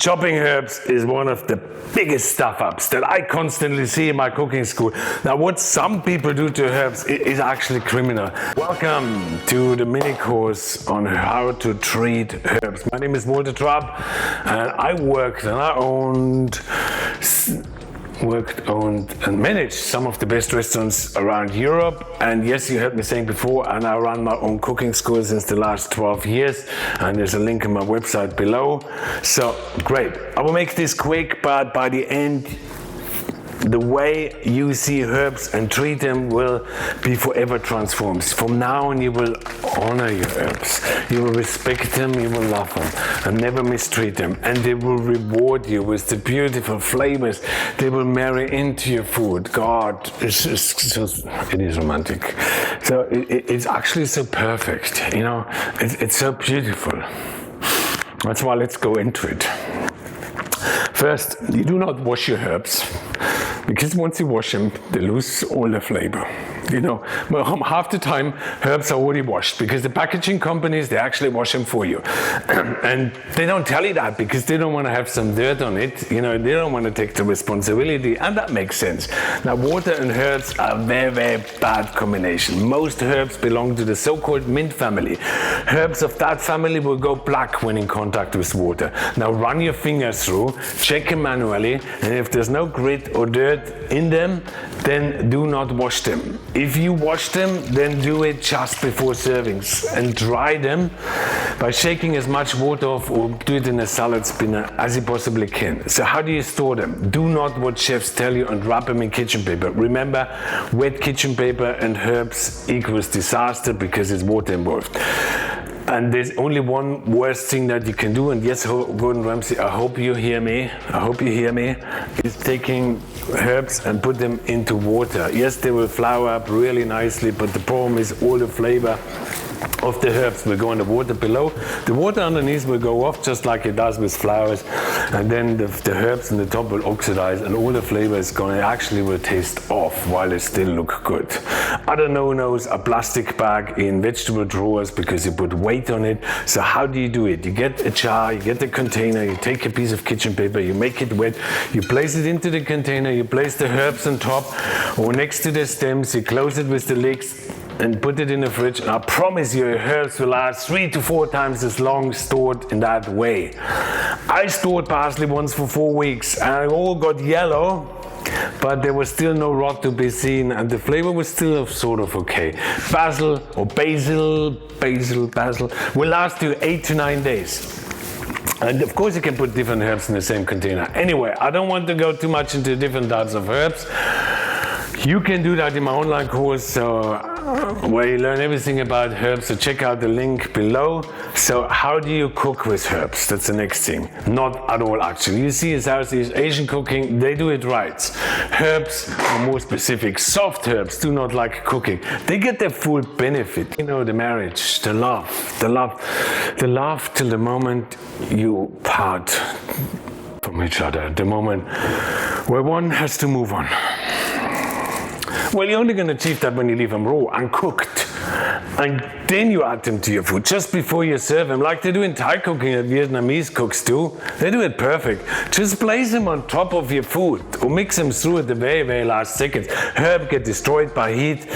Chopping herbs is one of the biggest stuff-ups that I constantly see in my cooking school. Now, what some people do to herbs is actually criminal. Welcome to the mini course on how to treat herbs. My name is Walter Trupp, and I worked and managed some of the best restaurants around Europe. And yes, you heard me saying before, and I run my own cooking school since the last 12 years. And there's a link on my website below. So great. I will make this quick, but by the end, the way you see herbs and treat them will be forever transformed. From now on, you will honor your herbs. You will respect them, you will love them, and never mistreat them. And they will reward you with the beautiful flavors. They will marry into your food. God, it is romantic. So it's actually so perfect, you know. It's so beautiful. That's why let's go into it. First, you do not wash your herbs, because once you wash them, they lose all their flavor. You know, well, half the time herbs are already washed because the packaging companies, they actually wash them for you. And they don't tell you that because they don't want to have some dirt on it. You know, they don't want to take the responsibility, and that makes sense. Now, water and herbs are a very, very bad combination. Most herbs belong to the so-called mint family. Herbs of that family will go black when in contact with water. Now, run your fingers through, check them manually, and if there's no grit or dirt in them, then do not wash them. If you wash them, then do it just before servings and dry them by shaking as much water off, or do it in a salad spinner as you possibly can. So how do you store them? Do not what chefs tell you and wrap them in kitchen paper. Remember, wet kitchen paper and herbs equals disaster because there's water involved. And there's only one worst thing that you can do, and yes, Gordon Ramsay, I hope you hear me, is taking herbs and put them into water. Yes, they will flower up really nicely, but the problem is all the flavor of the herbs will go in the water below. The water underneath will go off just like it does with flowers, and then the herbs in the top will oxidize and all the flavor is gone. It actually will taste off while they still look good. Other no-nos are plastic bag in vegetable drawers because you put weight on it. So how do you do it? You get a jar, you get the container, you take a piece of kitchen paper, you make it wet, you place it into the container, you place the herbs on top or next to the stems, you close it with the legs, and put it in the fridge, and I promise you, your herbs will last 3 to 4 times as long stored in that way. I stored parsley once for 4 weeks, and it all got yellow, but there was still no rot to be seen, and the flavor was still sort of okay. Basil will last you 8 to 9 days. And of course you can put different herbs in the same container. Anyway, I don't want to go too much into different types of herbs. You can do that in my online course, where you learn everything about herbs, so check out the link below. So how do you cook with herbs? That's the next thing. Not at all, actually. You see in Southeast Asian cooking, they do it right. Herbs are more specific. Soft herbs do not like cooking. They get their full benefit. You know, the marriage, the love till the moment you part from each other, the moment where one has to move on. Well, you're only going to achieve that when you leave them raw, uncooked. And then you add them to your food, just before you serve them, like they do in Thai cooking that Vietnamese cooks do. They do it perfect. Just place them on top of your food, or mix them through at the very, very last seconds. Herbs get destroyed by heat.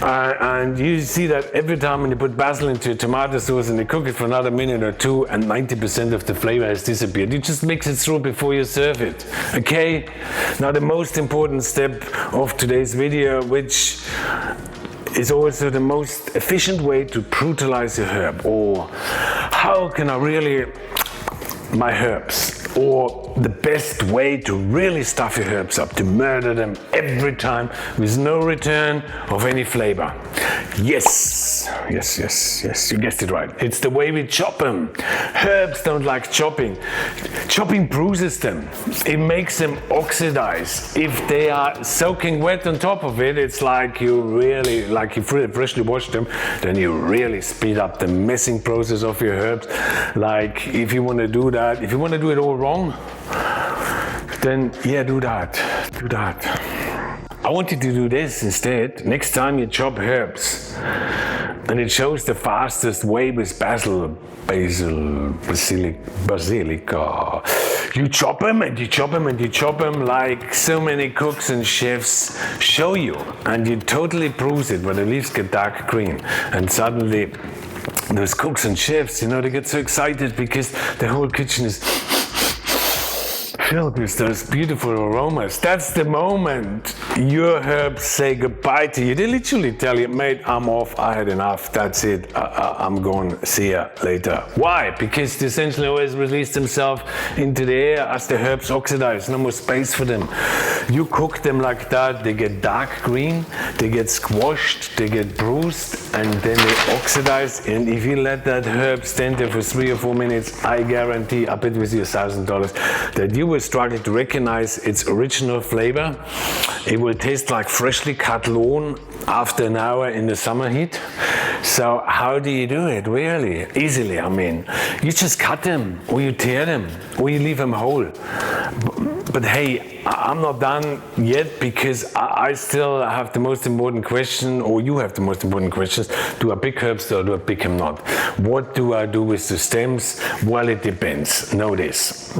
And you see that every time when you put basil into a tomato sauce and you cook it for another minute or two and 90% of the flavor has disappeared. You just mix it through before you serve it. Okay? Now the most important step of today's video, which is also the most efficient way to brutalize a herb, or how can I really my herbs, or the best way to really stuff your herbs up, to murder them every time with no return of any flavor. Yes, you guessed it right. It's the way we chop them. Herbs don't like chopping. Chopping bruises them. It makes them oxidize. If they are soaking wet on top of it, it's like you freshly washed them, then you really speed up the messing process of your herbs. Like if you want to do that, if you want to do it all wrong, then yeah, do that. I want you to do this instead. Next time you chop herbs, and it shows the fastest way with basilica. You chop them and you chop them and you chop them like so many cooks and chefs show you, and you totally bruise it when the leaves get dark green, and suddenly those cooks and chefs, you know, they get so excited because the whole kitchen is filled with those beautiful aromas. That's the moment your herbs say goodbye to you. They literally tell you, mate, I'm off, I had enough, that's it, I'm going, see ya later. Why? Because the essential oils release themselves into the air as the herbs oxidize, no more space for them. You cook them like that, they get dark green, they get squashed, they get bruised, and then they oxidize. And if you let that herb stand there for 3 or 4 minutes, I guarantee, I bet with you $1,000, that you will struggle to recognize its original flavor. It will taste like freshly cut lawn after an hour in the summer heat. So how do you do it? Really easily. I mean, you just cut them, or you tear them, or you leave them whole. But hey, I'm not done yet, because I still have the most important question, or you have the most important questions. Do I pick herbs or do I pick them not? What do I do with the stems? Well, it depends. Know this.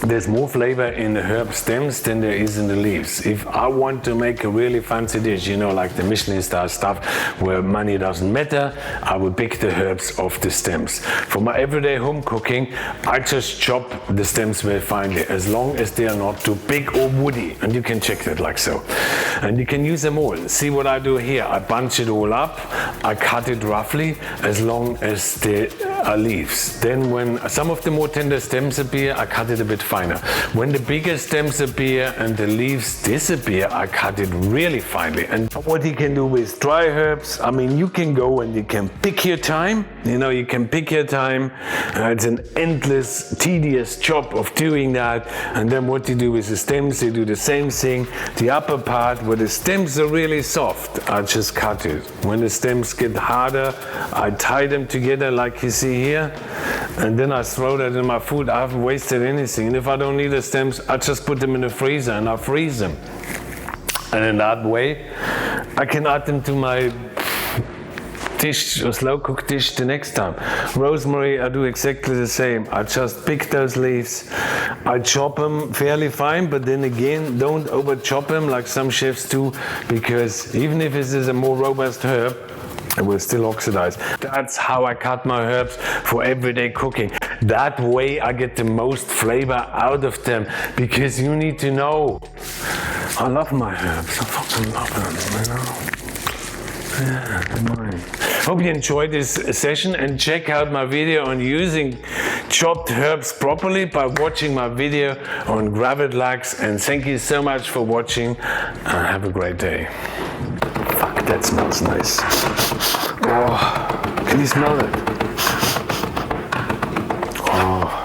There's more flavor in the herb stems than there is in the leaves. If I want to make a really fancy dish, you know, like the Michelin star stuff where money doesn't matter, I will pick the herbs off the stems. For my everyday home cooking, I just chop the stems very finely, as long as they are not too big or woody, and you can check that like so. And you can use them all. See what I do here. I bunch it all up, I cut it roughly, as long as there are leaves. Then when some of the more tender stems appear, I cut it a bit finer. When the bigger stems appear and the leaves disappear, I cut it really finely. And what you can do with dry herbs, I mean, you can go and you can pick your time. You know, you can pick your time. It's an endless, tedious job of doing that. And then what you do with the stems, you do the same thing. The upper part where the stems are really soft, I just cut it. When the stems get harder, I tie them together like you see here, and then I throw that in my food. I haven't wasted anything. And if I don't need the stems, I just put them in the freezer and I freeze them. And in that way, I can add them to my dish or slow cooked dish the next time. Rosemary, I do exactly the same. I just pick those leaves, I chop them fairly fine, but then again, don't over chop them like some chefs do, because even if this is a more robust herb, it will still oxidize. That's how I cut my herbs for everyday cooking. That way I get the most flavor out of them, because you need to know, I love my herbs. I fucking love them, you know. Yeah, mine. Hope you enjoyed this session, and check out my video on using chopped herbs properly by watching my video on Gravid-Lax. And thank you so much for watching, and have a great day. Fuck, that smells nice. Oh, can you smell it? Oh.